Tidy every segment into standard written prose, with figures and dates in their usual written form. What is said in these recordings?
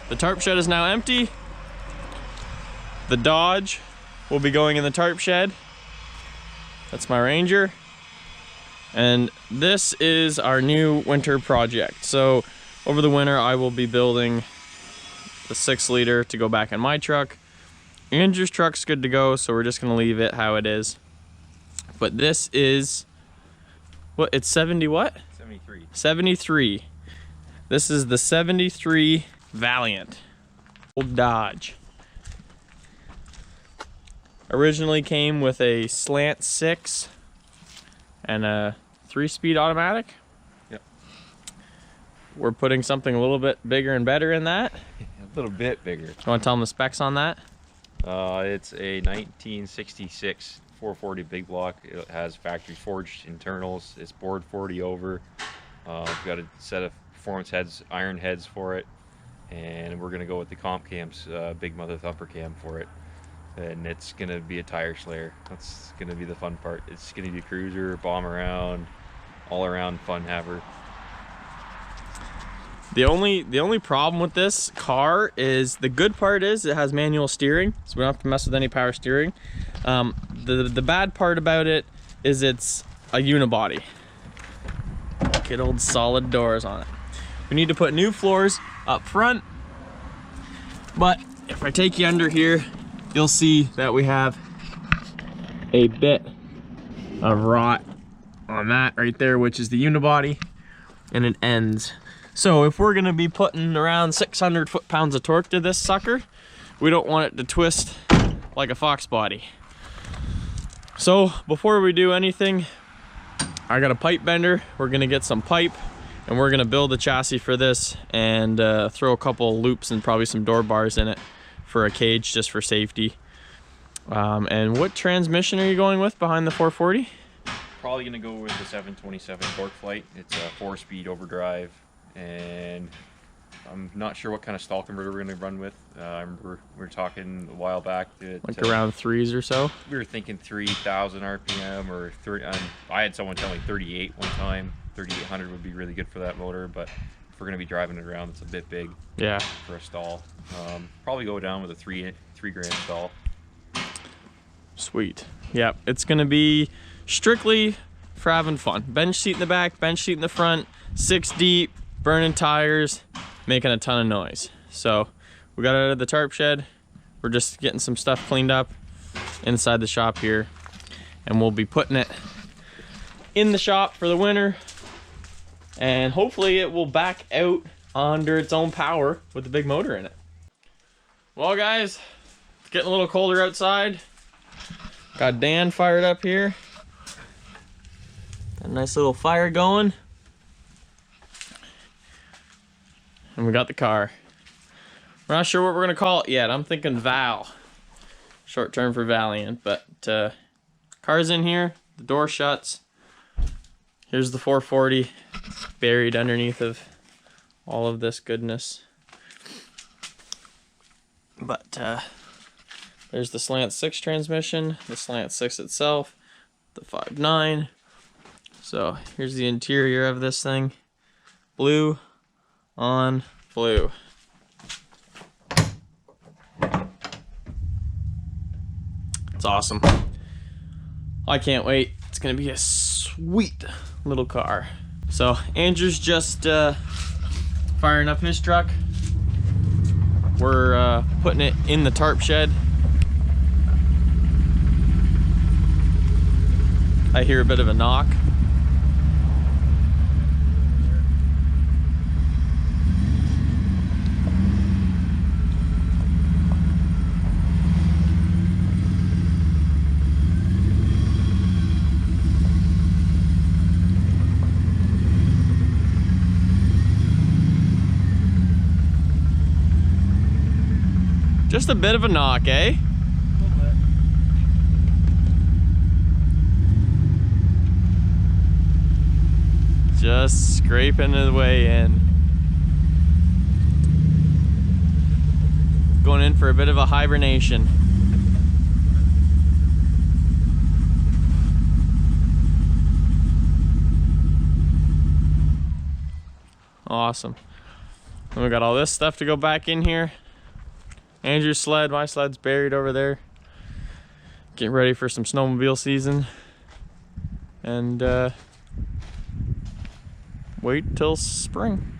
the tarp shed is now empty. The Dodge will be going in the tarp shed. That's my Ranger. And this is our new winter project. So over the winter, I will be building the 6-liter to go back in my truck. Andrew's truck's good to go, so we're just gonna leave it how it is. But this is, what, it's 70 what? 73. 73. This is the 73 Valiant. Old Dodge. Originally came with a slant 6 and a 3-speed automatic. Yep. We're putting something a little bit bigger and better in that. A little bit bigger. You want to tell them the specs on that? It's a 1966 440 big block. It has factory forged internals. It's bored 40 over. We've got a set of performance heads, iron heads for it, and we're gonna go with the comp cam's big mother thumper cam for it. And it's gonna be a tire slayer. That's gonna be the fun part. It's gonna be a cruiser, bomb around, all around fun haver. The only problem with this car is, the good part is it has manual steering, so we don't have to mess with any power steering. The bad part about it is it's a unibody. Good old solid doors on it. We need to put new floors up front, but if I take you under here, you'll see that we have a bit of rot on that right there, which is the unibody, and it ends. So if we're gonna be putting around 600 foot-pounds of torque to this sucker, we don't want it to twist like a fox body. So before we do anything, I got a pipe bender. We're gonna get some pipe and we're gonna build a chassis for this and throw a couple loops and probably some door bars in it for a cage, just for safety. And what transmission are you going with behind the 440? Probably gonna go with the 727 Torque Flight. It's a 4-speed overdrive, and I'm not sure what kind of stall converter we're gonna run with. I remember we were talking a while back that, like around 3s or so. We were thinking 3,000 RPM or 30. I had someone tell me 38 one time. 3,800 would be really good for that motor, but if we're gonna be driving it around, it's a bit big. Yeah. For a stall, probably go down with a 3 grand stall. Sweet. Yeah, it's gonna be strictly for having fun. Bench seat in the back, bench seat in the front, 6 deep, burning tires, making a ton of noise. So we got out of the tarp shed. We're just getting some stuff cleaned up inside the shop here, and we'll be putting it in the shop for the winter, and hopefully it will back out under its own power with the big motor in it. Well guys, it's getting a little colder outside. Got Dan fired up here. Got a nice little fire going. And we got the car. We're not sure what we're gonna call it yet. I'm thinking Val. Short term for Valiant, but car's in here, the door shuts. Here's the 440 buried underneath of all of this goodness. But there's the slant 6 transmission, the slant 6 itself, the 5.9. So here's the interior of this thing. Blue on blue. It's awesome. I can't wait. It's gonna be a sweet little car. So Andrew's just firing up his truck. We're putting it in the tarp shed. I hear a bit of a knock. Just a bit of a knock, eh? Just scraping the way in. Going in for a bit of a hibernation. Awesome. And we got all this stuff to go back in here. Andrew's sled, my sled's buried over there. Getting ready for some snowmobile season. And wait till spring.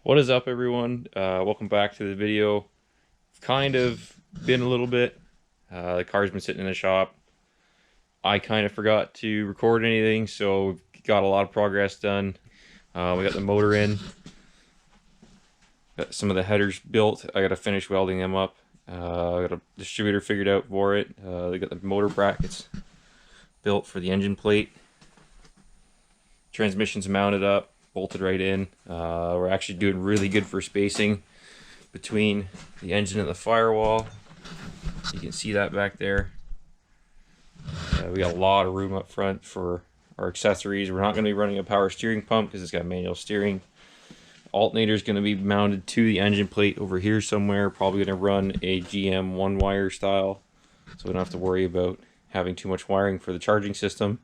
What is up, everyone? Welcome back to the video. It's kind of been a little bit. The car's been sitting in the shop. I kind of forgot to record anything, so we've got a lot of progress done. We got the motor in. Got some of the headers built. I got to finish welding them up. I got a distributor figured out for it. They got the motor brackets built for the engine plate. Transmission's mounted up. Bolted right in. We're actually doing really good for spacing between the engine and the firewall. You can see that back there. We got a lot of room up front for our accessories. We're not going to be running a power steering pump because it's got manual steering. Alternator is going to be mounted to the engine plate over here somewhere. Probably going to run a GM one wire style, so we don't have to worry about having too much wiring for the charging system.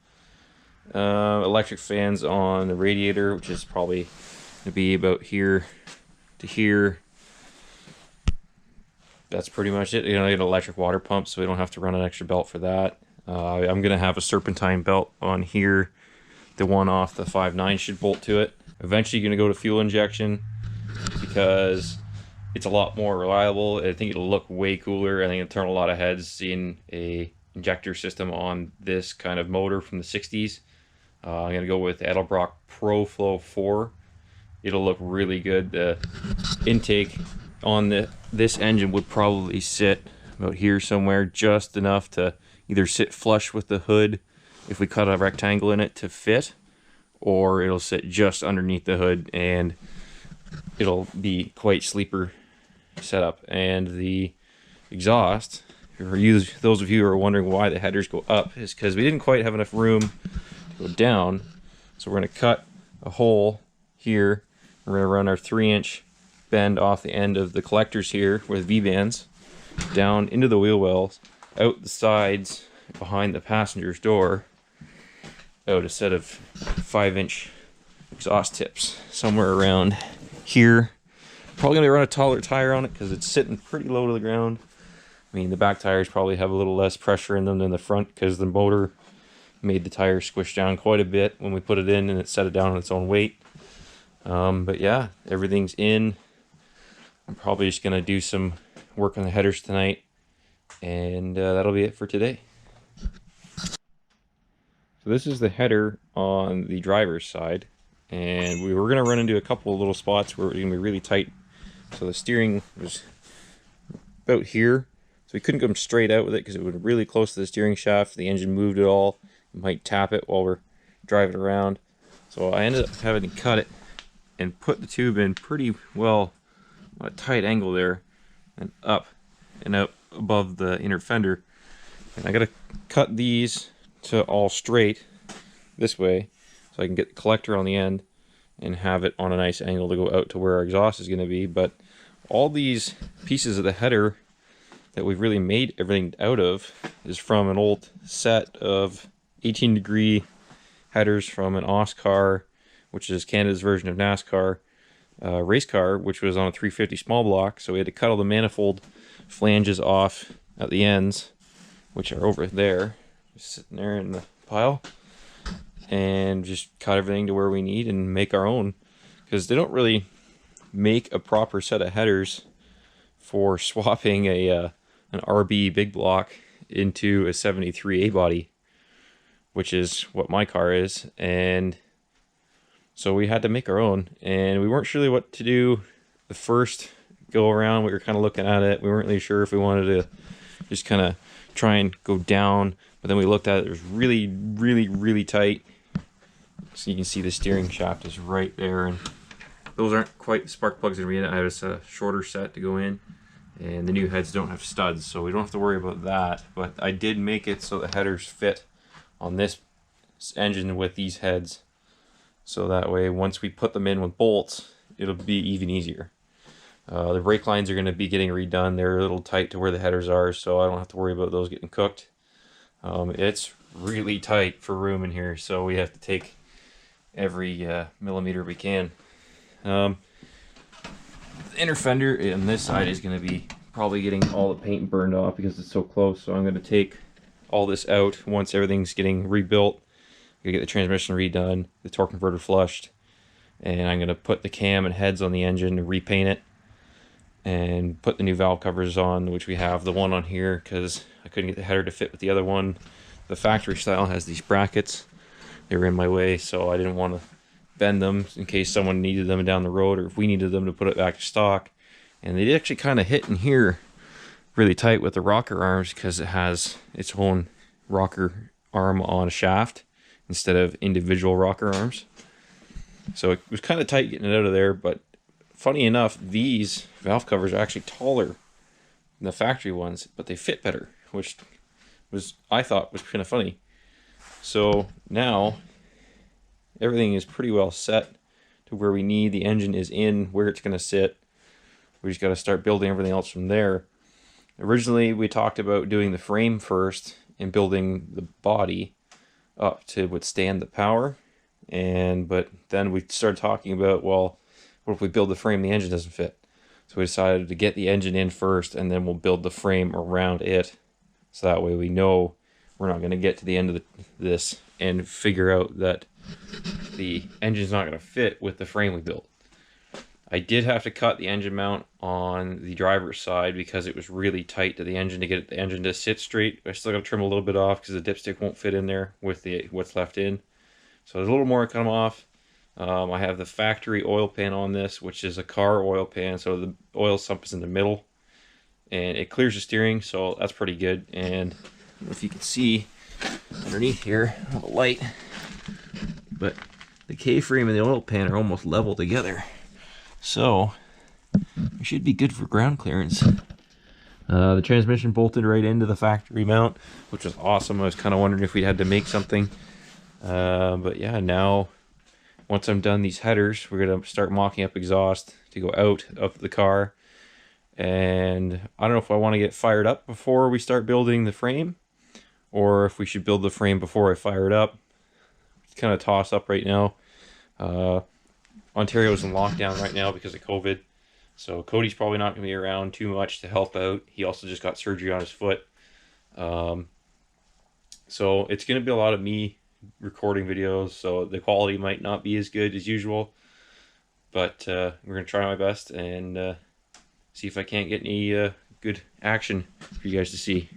Electric fans on the radiator, which is probably going to be about here to here. That's pretty much it. You know, I get an electric water pump, so we don't have to run an extra belt for that. I'm going to have a serpentine belt on here. The one off the 5.9 should bolt to it. Eventually going to go to fuel injection because it's a lot more reliable. I think it'll look way cooler. I think it'll turn a lot of heads seeing a injector system on this kind of motor from the 60s. I'm going to go with Edelbrock ProFlow 4. It'll look really good. The intake on this engine would probably sit about here somewhere, just enough to either sit flush with the hood if we cut a rectangle in it to fit, or it'll sit just underneath the hood and it'll be quite sleeper setup. And the exhaust, for you, those of you who are wondering why the headers go up, is because we didn't quite have enough room go down, so we're going to cut a hole here. We're going to run our 3-inch bend off the end of the collectors here with V-bands down into the wheel wells, out the sides behind the passenger's door, out a set of 5-inch exhaust tips somewhere around here. Probably going to run a taller tire on it because it's sitting pretty low to the ground. I mean, the back tires probably have a little less pressure in them than the front because the motor made the tire squish down quite a bit when we put it in, and it set it down on its own weight. But yeah, everything's in. I'm probably just going to do some work on the headers tonight, and that'll be it for today. So this is the header on the driver's side, and we were going to run into a couple of little spots where it was going to be really tight. So the steering was about here, so we couldn't come straight out with it because it was really close to the steering shaft. If the engine moved at all, it might tap it while we're driving around. So I ended up having to cut it and put the tube in pretty well at a tight angle there, and up and out above the inner fender. And I got to cut these to all straight this way so I can get the collector on the end and have it on a nice angle to go out to where our exhaust is going to be. But all these pieces of the header that we've really made everything out of is from an old set of 18-degree headers from an Oscar, which is Canada's version of NASCAR, race car, which was on a 350 small block. So we had to cut all the manifold flanges off at the ends, which are over there, just sitting there in the pile, and just cut everything to where we need and make our own, because they don't really make a proper set of headers for swapping an RB big block into a 73 A body, which is what my car is. And so we had to make our own, and we weren't sure what to do the first go around. We were kind of looking at it. We weren't really sure if we wanted to just kind of try and go down, but then we looked at it. It was really, really, really tight, So you can see the steering shaft is right there, and those aren't quite the spark plugs that are in it. I have a shorter set to go in, and the new heads don't have studs, so we don't have to worry about that. But I did make it so the headers fit on this engine with these heads, so that way once we put them in with bolts, it'll be even easier. The brake lines are going to be getting redone. They're a little tight to where the headers are, so I don't have to worry about those getting cooked. It's really tight for room in here, so we have to take every millimeter we can. The inner fender on this side is going to be probably getting all the paint burned off because it's so close, so I'm going to take all this out once everything's getting rebuilt. I'm going to get the transmission redone, the torque converter flushed, and I'm going to put the cam and heads on the engine and repaint it, and put the new valve covers on, which we have the one on here because I couldn't get the header to fit with the other one. The factory style has these brackets. They were in my way, so I didn't want to bend them in case someone needed them down the road, or if we needed them to put it back to stock. And they actually kind of hit in here really tight with the rocker arms because it has its own rocker arm on a shaft instead of individual rocker arms. So it was kind of tight getting it out of there, but funny enough, these valve covers are actually taller than the factory ones, but they fit better, which I thought was kind of funny. So now everything is pretty well set to where we need. The engine is in where it's going to sit. We just got to start building everything else from there. Originally, we talked about doing the frame first and building the body up to withstand the power. But then we started talking about, well, what if we build the frame and the engine doesn't fit? So we decided to get the engine in first, and then we'll build the frame around it. So that way we know we're not going to get to the end of this and figure out that the engine's not going to fit with the frame we built. I did have to cut the engine mount on the driver's side because it was really tight to the engine to get the engine to sit straight. I still got to trim a little bit off because the dipstick won't fit in there with what's left in. So there's a little more to come off. I have the factory oil pan on this, which is a car oil pan, so the oil sump is in the middle, and it clears the steering, so that's pretty good. And I don't know if you can see underneath here, I have a light, but the K-frame and the oil pan are almost level together, so it should be good for ground clearance. The transmission bolted right into the factory mount, which was awesome. I was kind of wondering if we had to make something, but yeah, now once I'm done these headers, we're going to start mocking up exhaust to go out of the car. And I don't know if I want to get fired up before we start building the frame, or if we should build the frame before I fire it up. It's kind of toss up right now. Ontario's in lockdown right now because of COVID. So Cody's probably not going to be around too much to help out. He also just got surgery on his foot. So it's going to be a lot of me recording videos, so the quality might not be as good as usual, but we're going to try my best and see if I can't get any good action for you guys to see.